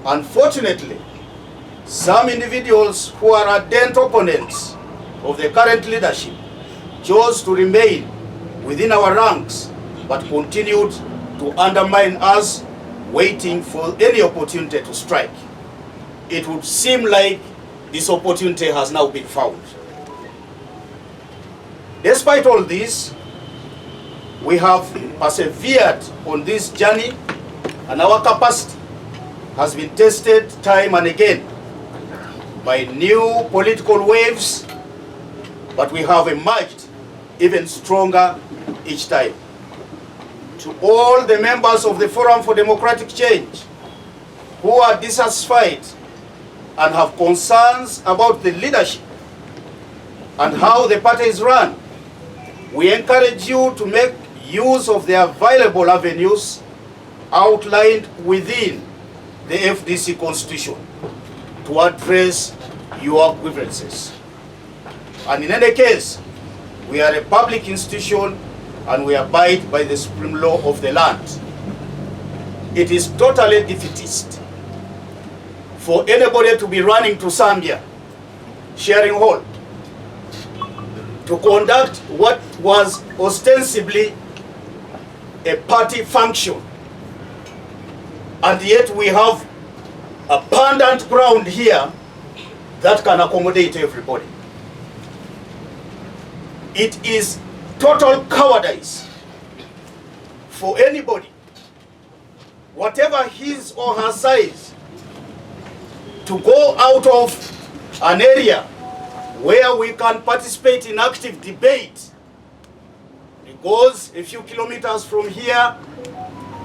Unfortunately, some individuals who are ardent opponents of the current leadership chose to remain within our ranks but continued to undermine us, waiting for any opportunity to strike. It would seem like this opportunity has now been found. Despite all this, we have persevered on this journey, and our capacity has been tested time and again by new political waves, but we have emerged even stronger each time. To all the members of the Forum for Democratic Change who are dissatisfied and have concerns about the leadership and how the party is run, we encourage you to make use of the available avenues outlined within the FDC Constitution to address your grievances. And in any case, we are a public institution and we abide by the supreme law of the land. It is totally defeatist for anybody to be running to Zambia, sharing hall, to conduct what was ostensibly a party function. And yet we have abundant ground here that can accommodate everybody. It is total cowardice for anybody, whatever his or her size, to go out of an area where we can participate in active debate. It goes a few kilometers from here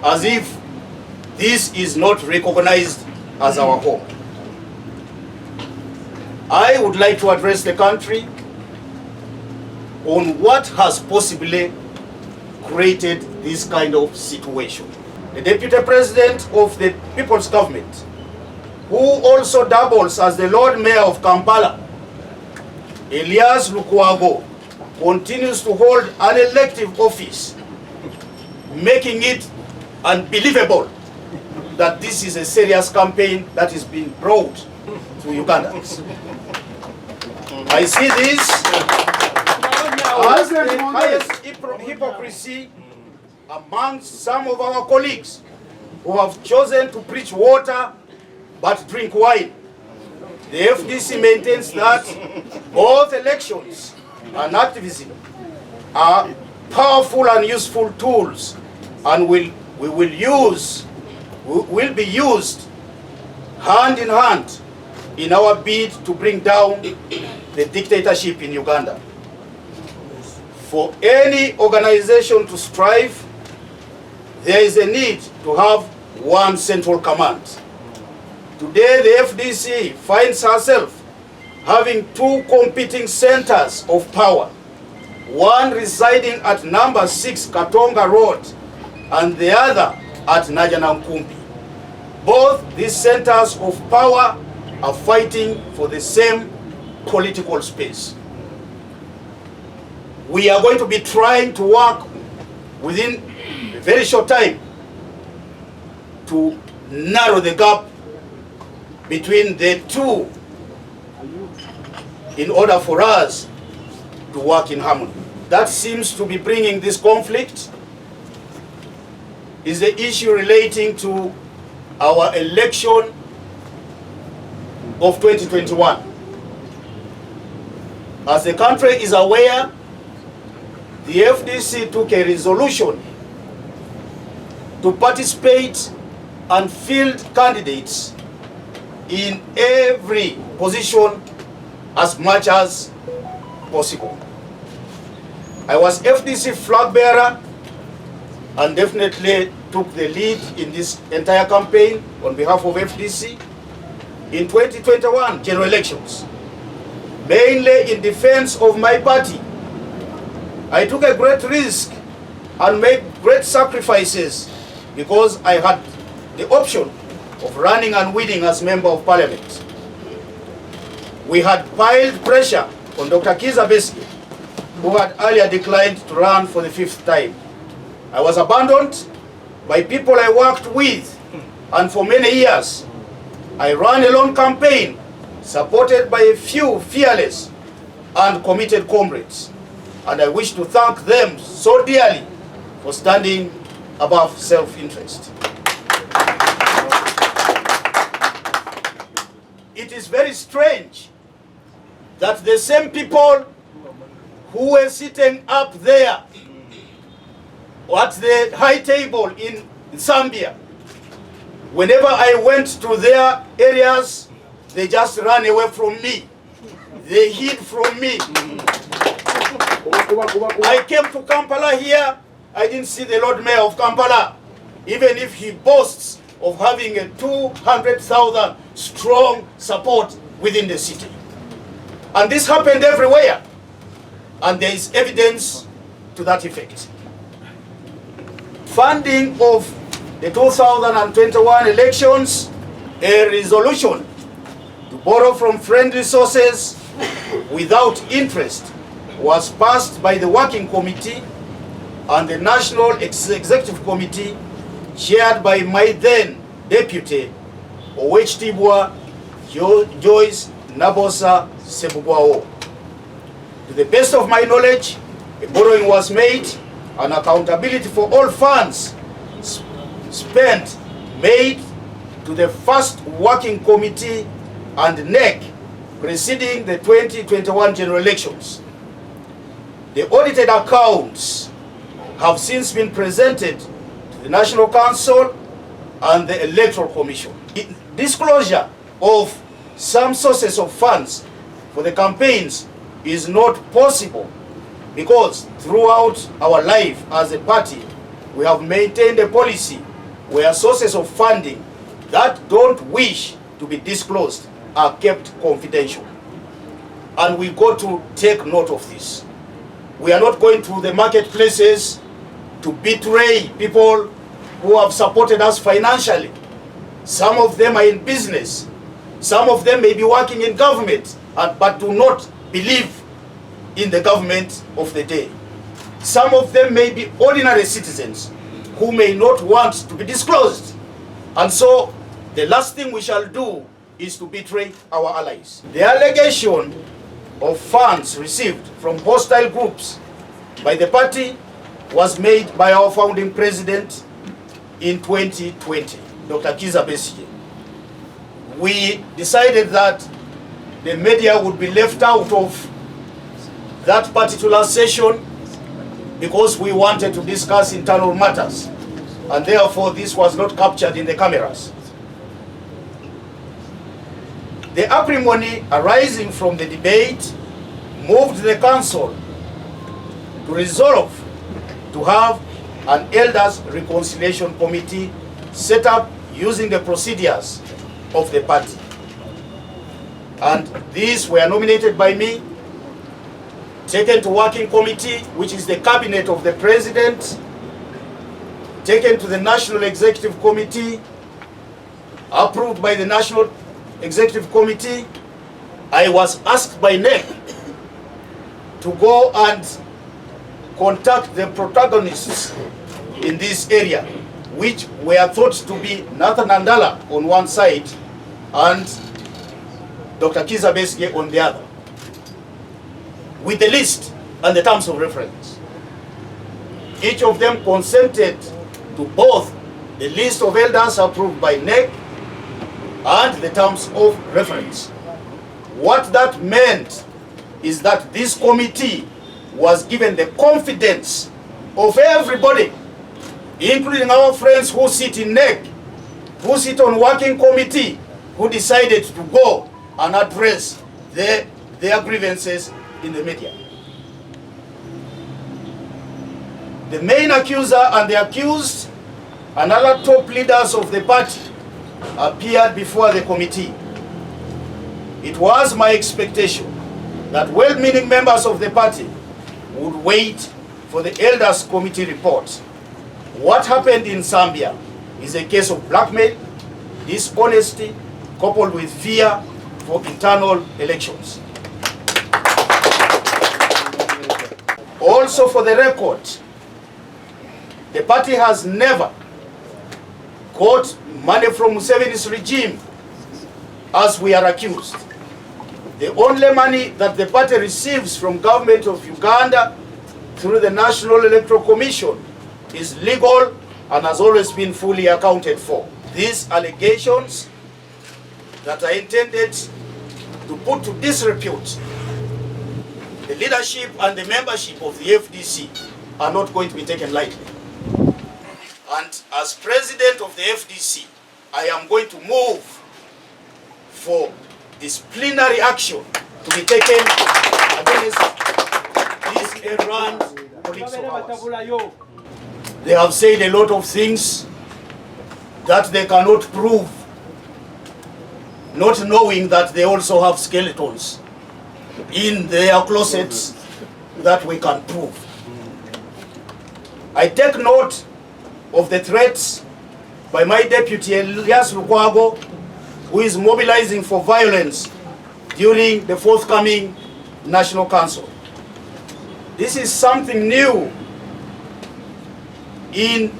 as if this is not recognized as our home. I would like to address the country on what has possibly created this kind of situation. The Deputy President of the People's Government, who also doubles as the Lord Mayor of Kampala, Elias Lukwago, continues to hold an elective office, making it unbelievable that this is a serious campaign that is being brought to Ugandans. I see this as the highest hypocrisy amongst some of our colleagues who have chosen to preach water but drink wine. The FDC maintains that both elections and activism are powerful and useful tools and will be used hand in hand in our bid to bring down the dictatorship in Uganda. For any organization to strive, there is a need to have one central command. Today, the FDC finds herself having two competing centers of power, one residing at number 6 Katonga Road and the other at Najanankumbi. Both these centers of power are fighting for the same political space. We are going to be trying to work within a very short time to narrow the gap between the two in order for us to work in harmony. That seems to be bringing this conflict is the issue relating to our election of 2021. As the country is aware, the FDC took a resolution to participate and field candidates in every position as much as possible. I was FDC flag bearer and definitely took the lead in this entire campaign on behalf of FDC in 2021 general elections, mainly in defense of my party. I took a great risk and made great sacrifices because I had the option of running and winning as Member of Parliament. We had piled pressure on Dr. Besigye, who had earlier declined to run for the 5th time. I was abandoned by people I worked with and for many years I ran a lone campaign supported by a few fearless and committed comrades, and I wish to thank them so dearly for standing above self-interest. It is very strange that the same people who were sitting up there at the high table in Zambia, whenever I went to their areas, they just ran away from me. They hid from me. I came to Kampala here, I didn't see the Lord Mayor of Kampala, even if he boasts of having a 200,000 strong support within the city. And this happened everywhere. And there is evidence to that effect. Funding of the 2021 elections, a resolution to borrow from friendly sources without interest was passed by the Working Committee and the National Executive Committee, chaired by my then deputy, Owechitibwa Joyce Nabosa Sebugwawo. To the best of my knowledge, a borrowing was made and accountability for all funds spent made to the first Working Committee and NEC preceding the 2021 general elections. The audited accounts have since been presented to the National Council and the Electoral Commission. Disclosure of some sources of funds for the campaigns is not possible because throughout our life as a party, we have maintained a policy where sources of funding that don't wish to be disclosed are kept confidential. And we got to take note of this. We are not going to the marketplaces to betray people who have supported us financially. Some of them are in business. Some of them may be working in government, but do not believe in the government of the day. Some of them may be ordinary citizens who may not want to be disclosed. And so the last thing we shall do is to betray our allies. The allegation of funds received from hostile groups by the party was made by our founding president in 2020, Dr. Kizza Besigye. We decided that the media would be left out of that particular session because we wanted to discuss internal matters, and therefore this was not captured in the cameras. The acrimony arising from the debate moved the council to resolve to have an elders reconciliation committee set up using the procedures of the party. And these were nominated by me, taken to working committee, which is the cabinet of the president, taken to the National Executive Committee, approved by the National Executive Committee. I was asked by NEC to go and contact the protagonists in this area, which were thought to be Nathan Andala on one side and Dr. Kizza Besigye on the other, with the list and the terms of reference. Each of them consented to both the list of elders approved by NEC and the terms of reference. What that meant is that this committee was given the confidence of everybody, including our friends who sit in NEC, who sit on working committee, who decided to go and address their grievances in the media. The main accuser and the accused and other top leaders of the party appeared before the committee. It was my expectation that well-meaning members of the party would wait for the elders committee report. What happened in Zambia is a case of blackmail, dishonesty, coupled with fear for internal elections. Also, for the record, the party has never got money from Museveni's regime as we are accused. The only money that the party receives from government of Uganda through the National Electoral Commission is legal and has always been fully accounted for. These allegations that are intended to put to disrepute the leadership and the membership of the FDC are not going to be taken lightly. And as president of the FDC, I am going to move for disciplinary action to be taken against these errant colleagues of ours. They have said a lot of things that they cannot prove, not knowing that they also have skeletons in their closets that we can prove. I take note of the threats by my deputy Elias Lukwago, who is mobilizing for violence during the forthcoming National Council. This is something new in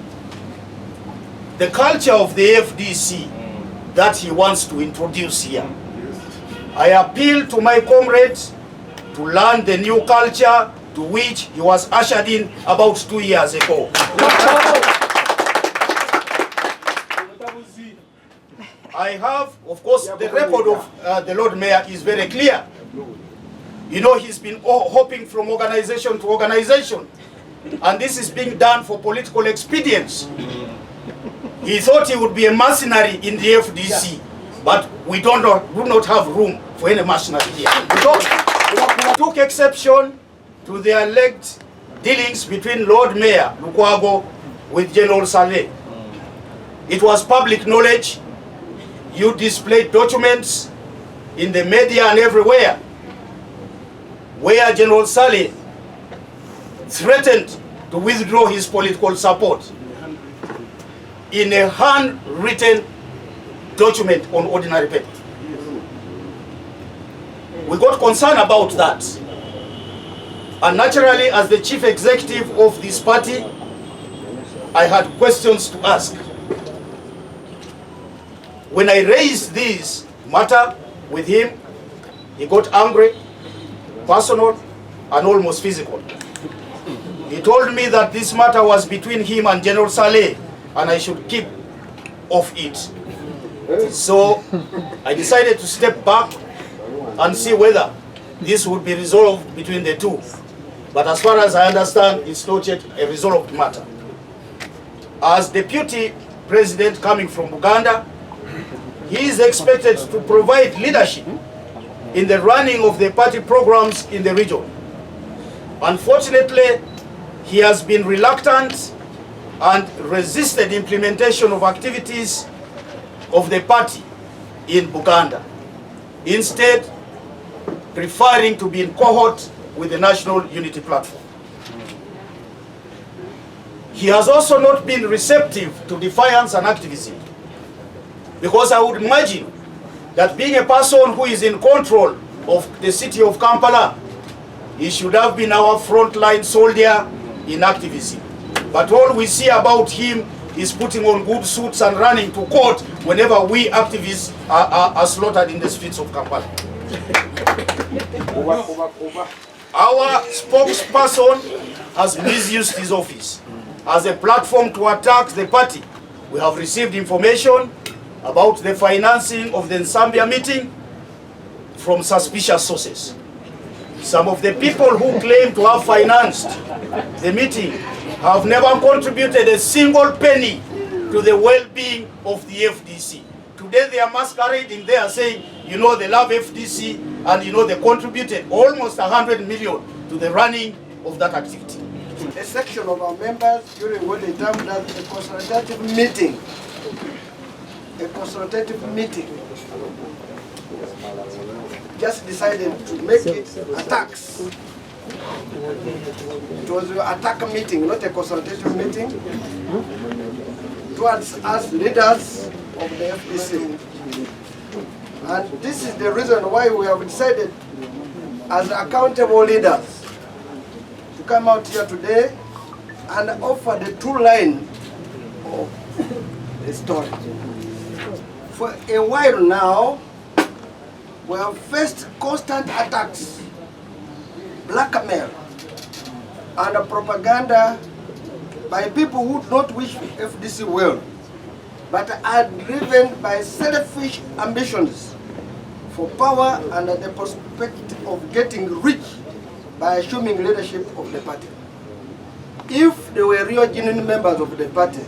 the culture of the FDC that he wants to introduce here. I appeal to my comrades to learn the new culture to which he was ushered in about 2 years ago. I have, of course, the record of the Lord Mayor is very clear. You know, he's been hopping from organization to organization, and this is being done for political expedience. He thought he would be a mercenary in the FDC, but we do not have room for any mercenary here. We took exception to the alleged dealings between Lord Mayor Lukwago with General Saleh. It was public knowledge. You displayed documents in the media and everywhere where General Saleh threatened to withdraw his political support in a handwritten document on ordinary paper. We got concerned about that. And naturally, as the chief executive of this party, I had questions to ask. When I raised this matter with him, he got angry, personal, and almost physical. He told me that this matter was between him and General Saleh, and I should keep off it. So I decided to step back and see whether this would be resolved between the two. But as far as I understand, it's not yet a resolved matter. As Deputy President coming from Uganda, he is expected to provide leadership in the running of the party programs in the region. Unfortunately, he has been reluctant and resisted implementation of activities of the party in Uganda, instead preferring to be in cohort with the National Unity Platform. He has also not been receptive to defiance and activism, because I would imagine that being a person who is in control of the city of Kampala, he should have been our frontline soldier in activism. But all we see about him is putting on good suits and running to court whenever we activists are slaughtered in the streets of Kampala. Our spokesperson has misused his office as a platform to attack the party. We have received information about the financing of the Nsambia meeting from suspicious sources. Some of the people who claim to have financed the meeting have never contributed a single penny to the well-being of the FDC. Today they are masquerading there saying, you know, they love FDC, and you know, they contributed almost 100 million to the running of that activity. A section of our members during what they termed as a consultative meeting. A consultative meeting. Just decided to make it attacks. It was an attack meeting, not a consultative meeting, towards us leaders of the FDC. And this is the reason why we have decided, as accountable leaders, to come out here today and offer the true line of the story. For a while now, we have faced constant attacks, blackmail, and propaganda by people who do not wish FDC well, but are driven by selfish ambitions for power and the prospect of getting rich by assuming leadership of the party. If they were real genuine members of the party,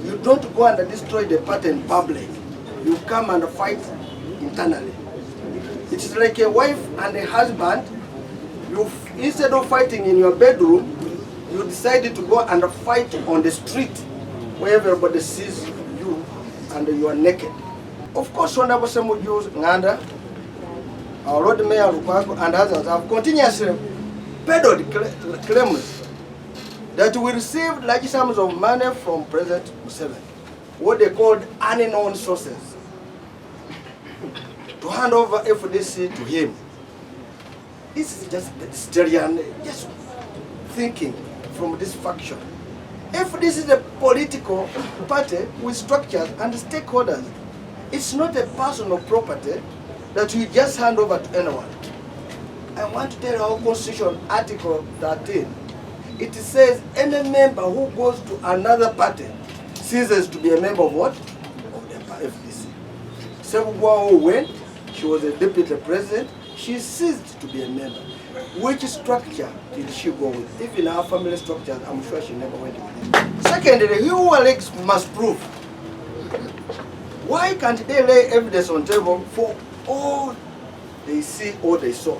you don't go and destroy the party in public. You come and fight internally. It's like a wife and a husband. Instead of fighting in your bedroom, you decided to go and fight on the street where everybody sees you and you are naked. Of course, Honorable Semujus Nganda, our Lord Mayor Lukwago, and others have continuously peddled claims that we received large sums of money from President Museveni, what they called unknown sources, to hand over FDC to him. This is just pedestrian, just thinking from this faction. FDC is a political party with structures and stakeholders. It's not a personal property that we just hand over to anyone. I want to tell our Constitution, Article 13, it says any member who goes to another party ceases to be a member of what? Of the FDC. Sebugwa who went, she was a deputy president, she ceased to be a member. Which structure did she go with? Even her family structures, I'm sure she never went with it. Secondly, he who elects must prove. Why can't they lay evidence on table for all they see or they saw?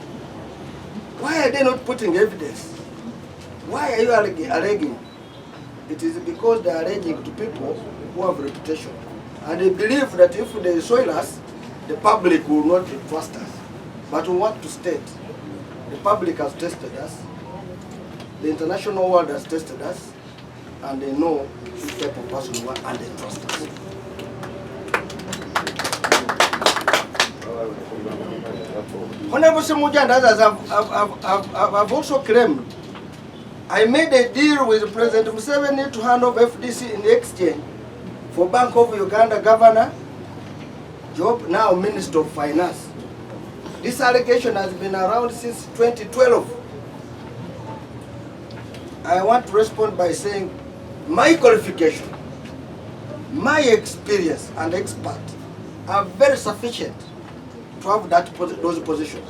Why are they not putting evidence? Why are you alleging? It is because they are alleging to people who have reputation. And they believe that if they soil us, the public will not trust us. But we want to state, the public has tested us, the international world has tested us, and they know which type of person we are, and they trust us. Honorable Semuja and others have also claimed, I made a deal with President Museveni to hand over FDC in exchange for Bank of Uganda Governor, job now Minister of Finance. This allegation has been around since 2012. I want to respond by saying my qualification, my experience and expert are very sufficient to have those positions.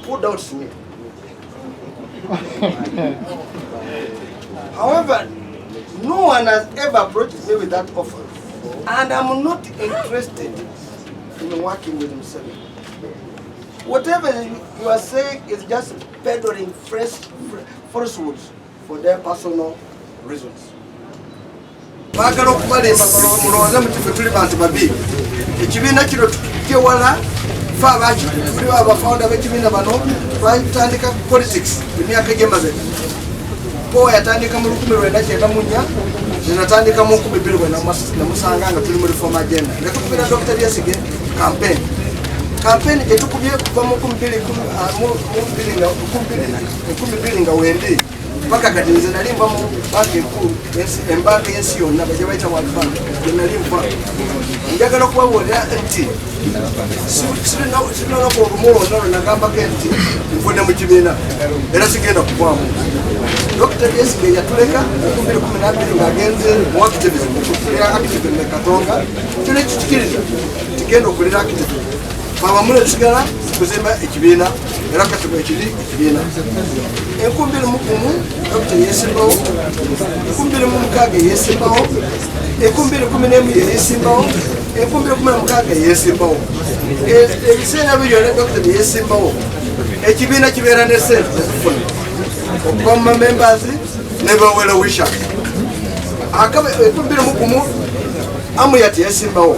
Who doubts me? However, no one has ever approached me with that offer. And I'm not interested in working with Museveni. Whatever you are saying is just peddling falsehoods for their personal reasons. Bagala okubalemba mulowooza mukife tuli bantu babi. Ekibiina kino tukiwala fe tuli abafounder b'ekibiina bano twatandika politics emyaka egy'emabega. Poa yatandika mu 1994 zinatandika mu 2007 nga tuli mu reform agenda. Ne tukubira Dr. Besigye campaign. Campaign etukubye kuva mu 2012 nga wende mpaka kati nze nalimba mu banka enkulu embanka y'ensi yonna bajja bayita World Bank gye nalimba. Njagala okubabuulira nti sirina olumulondalo nagambako nti nvudde mu kibiina era sigenda kuvaamu. Dr. Besigye yatuleka 2012 ng'agenze mu activism okukulira activism ne Katonga kyo nekikikiriza tigenda okulira activism. Abamule tusigala kuzimba ekibiina era kati bwekiri ekibiina. 2001 Dr. yesimbawo, 2006 yesimbawo, 2011 yesimbawo, 2016 yesimbawo. Ebiseera byonna Dr. yesimbawo ekibiina kibeera ne ssente ezifuna okuva mu members ne bawera wisha. 2001 Amuriat yesimbawo.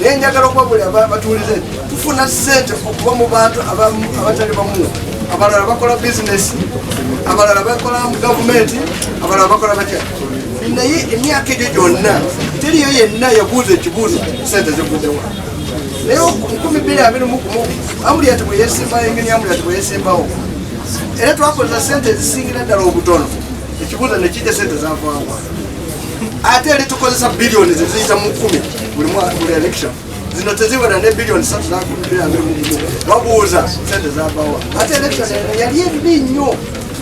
Naye njagala okubabuulira batuulize tufuna ssente okuva mu bantu abatali bamu. Abalala bakola business, abalala bakola mu gavumenti, abalala bakola batya. Naye emyaka egyo gyonna teriyo yenna yabuuza ekibuuzo ssente zivuddewa. Naye 2021 Amuriat bwe yesimbawo, engeri Amuriat bwe yesimbawo era twakozesa ssente ezisingira ddala obutono. Ekibuuzo ne kijja ssente zavaawa. Ate eri tukozesa biliyoni ziziyita mu 10 buli election. zino teziwera ne bilioni 3 wabuuza sente zabawa ate election yali embi nnyo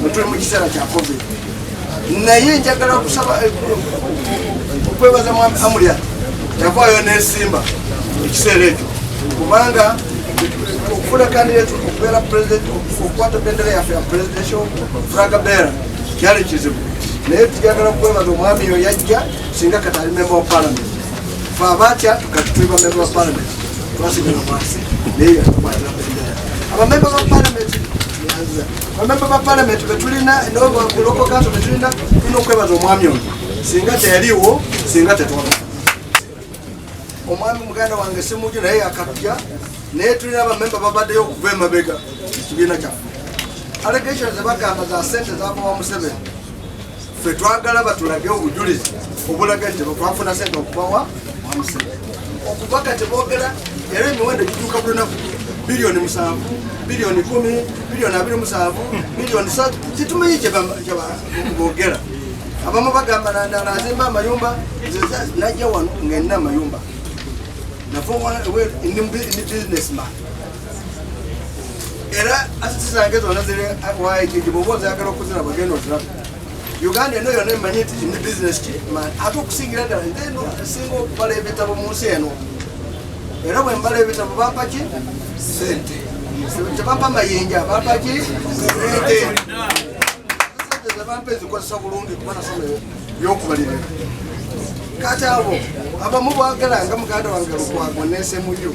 mutuli mu kiseera kya covid naye njagala okusaba okwebaza mwami Amuriat yavaayo n'esimba ekiseera ekyo kubanga okufuna candidate okubeera president okukwata bendera yaffe ya presidential flag bearer kyali kizibu naye tujagala okwebaza omwami oyo yajja singa kati ali member of parliament fe abatya kati tuliba member of parliament twasigala wansi naye yatukwatira bendera abamemba ba parliament abamemba ba parliament betulina local council betulina tulina okwebaza omwami oyo singa teyaliwo singa tetwaba omwami muganda wange simuju naye yakatya naye tulina abamemba babaddeyo okuva emabega ekibiina kyaffe allegations zebagamba za sente zabawa Museveni ffe twagala batulage obujulizi obulaga nti twafuna sente okubawa Museveni okuva kati boogera era emiwendo gituuka ku lunaku bilioni 7 bilioni 10 bilioni 27 bilioni 3 kitumanyi kyeboogera abamu bagamba nazimba amayumba najja wano ngenina amayumba ndi businessman era asisi zange zonna ziri waekiki bwoba ozayagala okuzira bagenda oziraba Uganda eno yonna emanyi nti ndi businessman ate okusingira ddala nze eno singa okubala ebitabo mu nsi eno era bwe mbala ebitabo bampa ki sente tebampa mayinja bampa ki sente zebampa ezikozesa bulungi kuba nasoma byokubalirira kati abo abamu bagalanga muganda wange Lukwago n'Essemuju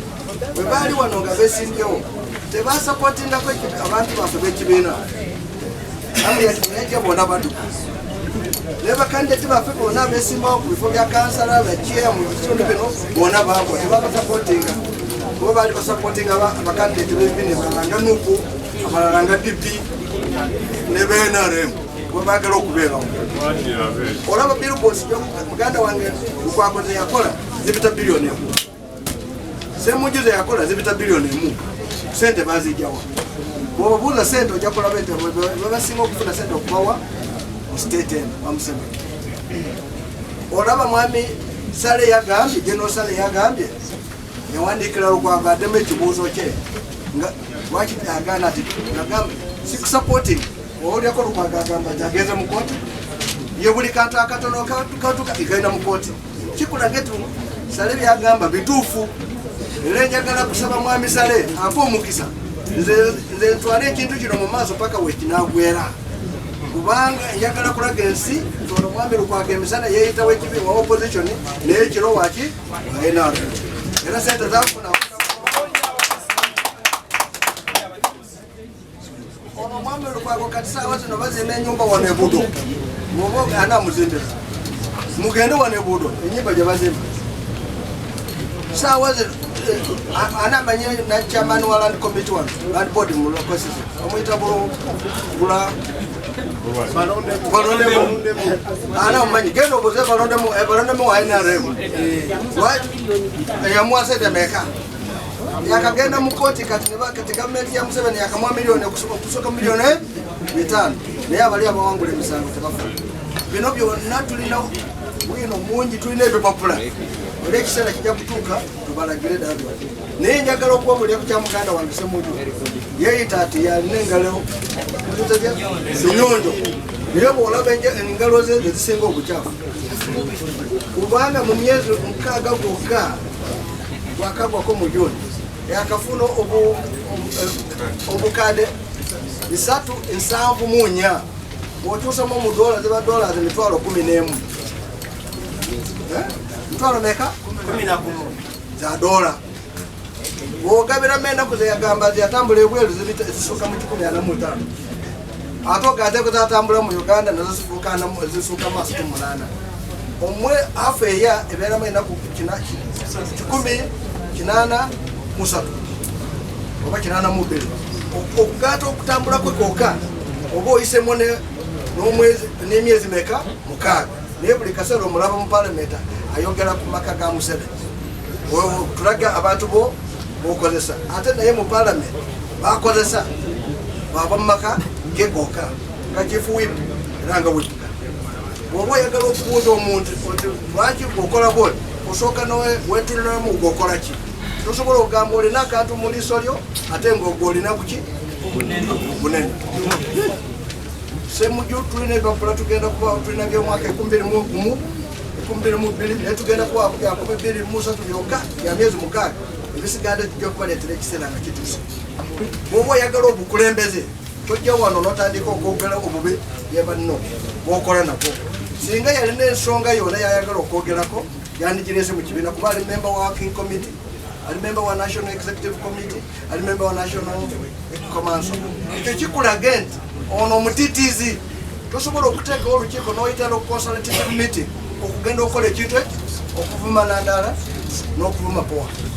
bwe baali wano nga beesimbyewo tebasapotingako abantu baffe b'ekibiina amuyajja bona baduka naye bakandidati baffe bonna abeesimbawo ku bifo bya kansala bakiya mu bitundu bino bona baabwa tebabasapotinga kuba baali basapotinga abakandidati b'ebibiina abalala nga Nuku abalala nga DP ne BNRM bwe baagala okubeerawo olaba billboards muganda wange Lukwago ze yakola zibita bilioni 1 Ssemuju ze yakola zibita bilioni 1 sente bazijjawa bwobabuuza sente ojja kulaba nti babasinga okufuna sente okubawa mu state eno bamusebeni olaba mwami Sale yagambye General Sale yagambye yawandiikira Lukwago addemu ekibuuzo kye lwaki agaana ati sikusupporting olyako Lukwago agamba nti agenze mu kooti ye buli kantu akatono katuka igenda mu kooti kikulaga nti Sale byagamba bituufu era njagala kusaba mwami Sale afa omukisa nze ntwala ekintu kino mu maaso paka wekinagwera kubanga njagala kulaga ensi ono mwami Lukwago emisana yeeyitawo ekibi wa opposition naye ekiro waki waena era sente zafuna ono mwami Lukwago kati saawa zino bazimba ennyumba wano ebudo mwoba ana muzimbira mugende wano ebudo ennyumba gye bazimba saawa zino ana manye na chairman wa land committee one land board mu local system omuyita bula balonde ana manye gendo boze balonde mu aina remu ya mwase de meka yakagenda mu koti kati ne bakati government ya Museveni yakamwa milioni okusoka milioni 5 naye abali abawangula emisango tebafa bino byonna tulina wino mungi tulina ebipapula era ekiseera kijja kutuuka tubalagire ddala naye njagala okwobulya ku kya muganda wange Ssemuju yeeyita ati yalina engalo zinyonjo naye bw'olaba engalo ze zisinga obukyafu kubanga mu myezi 6 gwokka gwakagwako mu Juni yakafuna obukadde 374 bw'otuusamu mu dola ziba dola emitwalo 11 mitwalo meka 11 za dola bw'ogabira ennaku ze yagamba ziyatambula ebweru zisuuka mu 15 ate ogate kuzatambula mu Uganda nazo zisuuka maaso 8 omwe afu eya ebeeramu ennaku 183 oba 82 okugata okutambula kwe kwokka oba oyisemu n'emyezi meka 6 naye buli kaseera omulaba mu palamenta ayogera ku maka ga Museveni tulaga abantu bo bokozesa ate naye mu palamenta bakozesa baba mu maka ge gokka nga chief whip era nga whip bw'oba oyagala okubuuza omuntu oti lwaki gwokola bwoti osooka wetuliramu gwokola ki tosobola okugamba olina akantu mu liiso lyo ate ng'ogwolina kuki bunene. Semujju tulina ebipapula tugenda kuba tulina by'omwaka 2021 2022 naye tugenda kuba bya 2023 byokka bya myezi 6 ebisigadde tujja kubaleetera ekiseera nga kituuse. Bw'oba oyagala obukulembeze tojja wano n'otandika okwogera obubi bye banno bw'okola nabo. Singa yalina ensonga yonna yayagala okwogerako yandigireese mu kibiina kuba ali member wa working committee, ali member wa national executive committee, ali member wa national council. Ekyo kikulaga nti ono omutiitiizi tosobola okuteekawo olukiiko n'oyitala okuconsultative meeting okugenda okukola ekintu ekyo okuvuma Nandala n'okuvuma Poa.